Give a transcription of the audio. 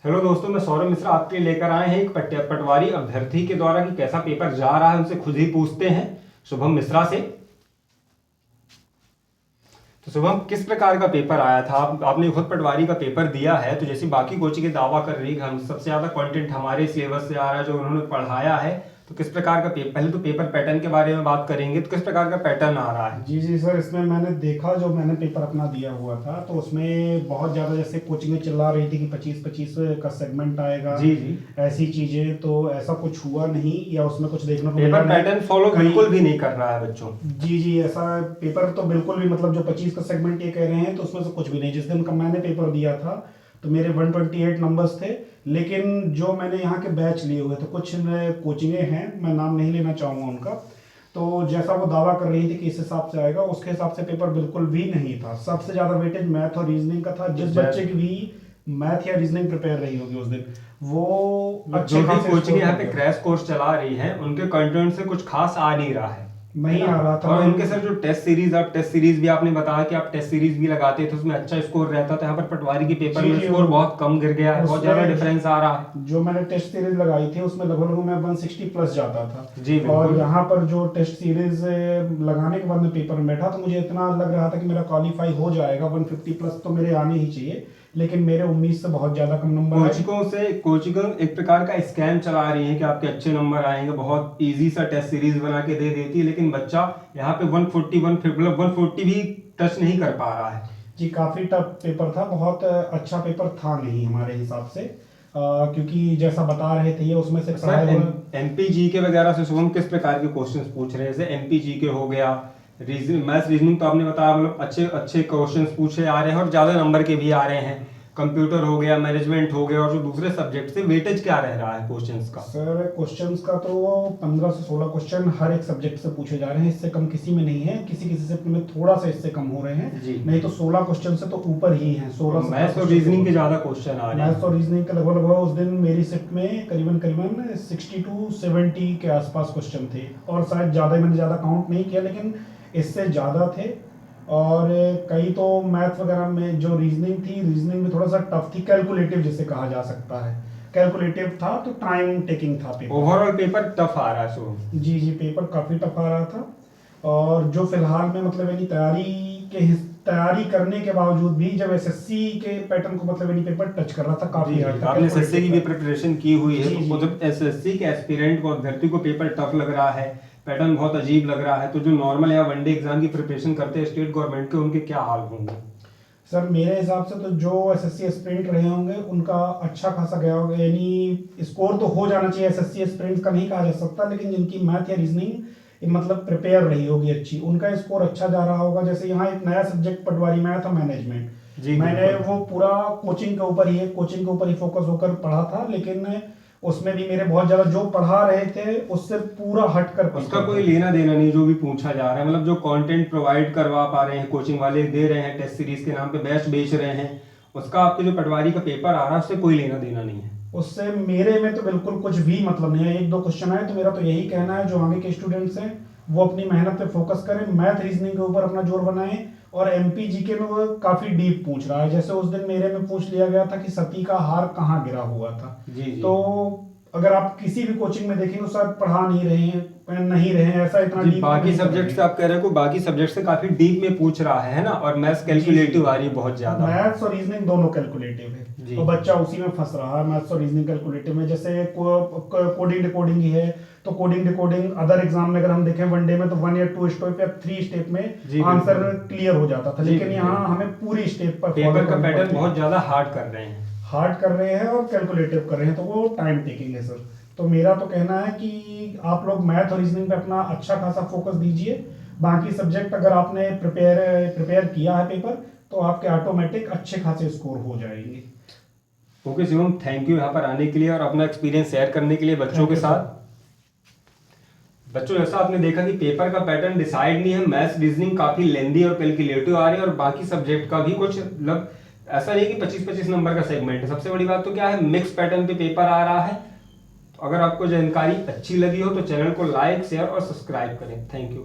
Hello दोस्तों, मैं सौरभ मिश्रा आपके लिए लेकर आए हैं एक पटवारी अभ्यर्थी के द्वारा कि कैसा पेपर जा रहा है उनसे खुद ही पूछते हैं शुभम मिश्रा से। तो शुभम, किस प्रकार का पेपर आया था? आपने खुद पटवारी का पेपर दिया है, तो जैसे बाकी कोचिंग दावा कर रही है हम सबसे ज्यादा कंटेंट हमारे सिलेबस से आ रहा है जो उन्होंने पढ़ाया है, तो किस प्रकार का पेपर, पहले तो पेपर पैटर्न के बारे में बात करेंगे, तो किस प्रकार का पैटर्न आ रहा है? जी जी सर, इसमें मैंने देखा जो मैंने पेपर अपना दिया हुआ था तो उसमें बहुत ज़्यादा जैसे कोचिंग चिल्ला रही थी कि 25-25 का सेगमेंट आएगा। जी जी। ऐसी चीज़ें तो ऐसा कुछ हुआ नहीं, या उसमें कुछ देखने को पेपर पैटर्न फॉलो बिल्कुल भी नहीं कर रहा है बच्चों। जी जी, ऐसा पेपर तो बिल्कुल भी, मतलब जो 25 का सेगमेंट ये कह रहे हैं तो उसमें से कुछ भी नहीं। जिस दिन का मैंने पेपर दिया था तो मेरे 128 नंबर्स थे, लेकिन जो मैंने यहाँ के बैच लिए हुए थे, कुछ कोचिंगें हैं, मैं नाम नहीं लेना चाहूँगा उनका, तो जैसा वो दावा कर रही थी कि इस हिसाब से आएगा, उसके हिसाब से पेपर बिल्कुल भी नहीं था। सबसे ज़्यादा वेटेज मैथ और रीजनिंग का था। जिस बच्चे की भी मैथ या रीजनिंग प्रिपेयर रही होगी उस दिन, वो जो भी कोचिंग यहाँ पे क्रैश कोर्स चला रही है उनके कंटेंट से कुछ खास आ नहीं रहा है, नहीं आ रहा था। और उनके सर जो टेस्ट सीरीज भी आपने बताया कि आप टेस्ट सीरीज भी लगाते थे, उसमें अच्छा स्कोर रहता था। यहाँ पर पटवारी के पेपर में स्कोर बहुत कम गिर गया है, बहुत ज्यादा डिफरेंस आ रहा है। जो मैंने टेस्ट सीरीज लगाई थी उसमें लगभग मैं 160 प्लस जाता था जी, और यहाँ पर जो टेस्ट सीरीज लगाने के बाद में पेपर में बैठा तो मुझे इतना लग रहा था कि मेरा क्वालिफाई हो जाएगा, 150 प्लस तो मेरे आने ही चाहिए, लेकिन मेरे उम्मीद से बहुत ज्यादा कम नंबर। कोचिंग एक प्रकार का स्कैम चला रही है कि आपके अच्छे नंबर आएंगे, बहुत इजी सा टेस्ट सीरीज बना के दे देती है, लेकिन बच्चा यहाँ पे 140 भी टच नहीं कर पा रहा है। जी, काफी टफ पेपर था, बहुत अच्छा पेपर था नहीं हमारे हिसाब से, क्योंकि जैसा बता रहे थे ये उसमें से एमपीजी के वगैरह से शुभम किस प्रकार के क्वेश्चंस पूछ रहे हैं? जैसे एमपीजी के हो गया, मैथ्स रीजनिंग तो आपने बताया, मतलब अच्छे अच्छे क्वेश्चंस पूछे आ रहे हैं और ज्यादा नंबर के भी आ रहे हैं। कंप्यूटर हो गया, मैनेजमेंट हो गया, और जो दूसरे सब्जेक्ट से वेटेज क्या रह रहा है क्वेश्चंस का? सर क्वेश्चंस का तो 15 से 16 क्वेश्चन हर एक सब्जेक्ट से पूछे जा रहे हैं, इससे कम किसी में नहीं है। किसी किसी से में थोड़ा सा इससे कम हो रहे हैं जी। नहीं तो 16 क्वेश्चन से तो ऊपर ही हैं। 16 मैथ्स और रीजनिंग के ज्यादा क्वेश्चन आ रहे हैं। मैथ्स और रीजनिंग का लगभग उस दिन मेरी शिफ्ट में करीबन 60 to 70 के आसपास क्वेश्चन थे, और शायद ज्यादा, मैंने ज्यादा काउंट नहीं किया लेकिन इससे ज्यादा थे। और कई तो मैथ वगैरह में जो रीजनिंग थी, रीजनिंग में थोड़ा सा टफ थी, कैलकुलेटिव जिसे कहा जा सकता है, कैलकुलेटिव था तो टाइम टेकिंग था पेपर। ओवरऑल पेपर टफ आ रहा है सो जी जी, पेपर काफी टफ आ रहा था। और जो फिलहाल में मतलब यानी तैयारी करने के बावजूद भी जब एसएससी के पैटर्न को मतलब यानी पेपर टच कर रहा था, काफी आपने एसएससी की भी प्रिपरेशन की हुई है, तो जब एसएससी के एस्पिरेंट को, अभ्यर्थी को पेपर टफ लग रहा है, पैटर्न बहुत अजीब लग रहा है, तो जो नॉर्मल या वनडे एग्जाम की प्रिपरेशन करते हैं स्टेट गवर्नमेंट के, उनके क्या हाल होंगे? सर मेरे हिसाब से तो जो एसएससी एस्पिरेंट रहे होंगे उनका अच्छा खासा गया होगा, यानी स्कोर तो हो जाना चाहिए। एसएससी एस्पिरेंट का नहीं कहा जा सकता, लेकिन जिनकी मैथ या रीजनिंग मतलब प्रिपेयर रही होगी अच्छी, उनका स्कोर अच्छा जा रहा होगा। जैसे यहाँ एक नया सब्जेक्ट पटवारी में आया था, मैनेजमेट, मैंने वो पूरा कोचिंग के ऊपर ही फोकस होकर पढ़ा था, लेकिन उसमें भी मेरे बहुत ज्यादा जो पढ़ा रहे थे उससे पूरा हटकर उसका कोई लेना देना नहीं जो भी पूछा जा रहा है। मतलब जो कंटेंट प्रोवाइड करवा पा रहे हैं, कोचिंग वाले दे रहे हैं, टेस्ट सीरीज के नाम पे बैच बेच रहे हैं, उसका आपके जो पटवारी का पेपर आ रहा है उससे कोई लेना देना नहीं है। उससे मेरे में तो बिल्कुल कुछ भी मतलब नहीं है। 1-2 क्वेश्चन आए तो मेरा तो यही कहना है, जो आगे के स्टूडेंट्स हैं वो अपनी मेहनत पे फोकस करें, मैथ रीजनिंग के ऊपर अपना जोर बनाएं, और एमपीजीके में वो काफी डीप पूछ रहा है। जैसे उस दिन मेरे में पूछ लिया गया था कि सती का हार कहाँ गिरा हुआ था। जी। तो अगर आप किसी भी कोचिंग में देखेंगे शायद पढ़ा नहीं रहे हैं ऐसा इतना डीप। बाकी सब्जेक्ट से आप कह रहे हो बाकी सब्जेक्ट से काफी डीप में पूछ रहा है ना, और मैथ्स कैलकुलेटिव आ रही है बहुत ज्यादा। मैथ्स और रीजनिंग दोनों कैलकुलेटिव है, तो बच्चा उसी में फंस रहा है। मैथ्स और रीजनिंग कैलकुलेटिव में, जैसे कोडिंग डिकोडिंग ही है, तो कोडिंग डिकोडिंग अदर एग्जाम में अगर हम देखें वनडे में तो 1 या 2 स्टेप या 3 स्टेप में आंसर क्लियर हो जाता था, लेकिन यहाँ हमें पूरी स्टेप पर पेपर का पैटर्न बहुत ज्यादा हार्ड कर रहे हैं और कैलकुलेटिव कर रहे हैं, तो वो टाइम टेकिंग है सर। तो मेरा तो कहना है कि आप लोग मैथ और रीजनिंग पे अपना अच्छा खासा फोकस दीजिए। बाकी सब्जेक्ट अगर आपने प्रिपेयर किया है पेपर, तो आपके ऑटोमेटिक अच्छे खासे स्कोर हो जाएंगे। ओके शिवम, थैंक यू यहाँ पर आने के लिए और अपना एक्सपीरियंस शेयर करने के लिए बच्चों के साथ। बच्चों, जैसा आपने देखा कि पेपर का पैटर्न डिसाइड नहीं है, मैथ्स रीजनिंग काफी लेंदी और कैलकुलेटिव आ रही है, और बाकी सब्जेक्ट का भी कुछ मतलब ऐसा नहीं कि 25-25 नंबर का सेगमेंट है। सबसे बड़ी बात तो क्या है, मिक्स पैटर्न पे पेपर आ रहा है। तो अगर आपको जानकारी अच्छी लगी हो तो चैनल को लाइक, शेयर और सब्सक्राइब करें। Thank you.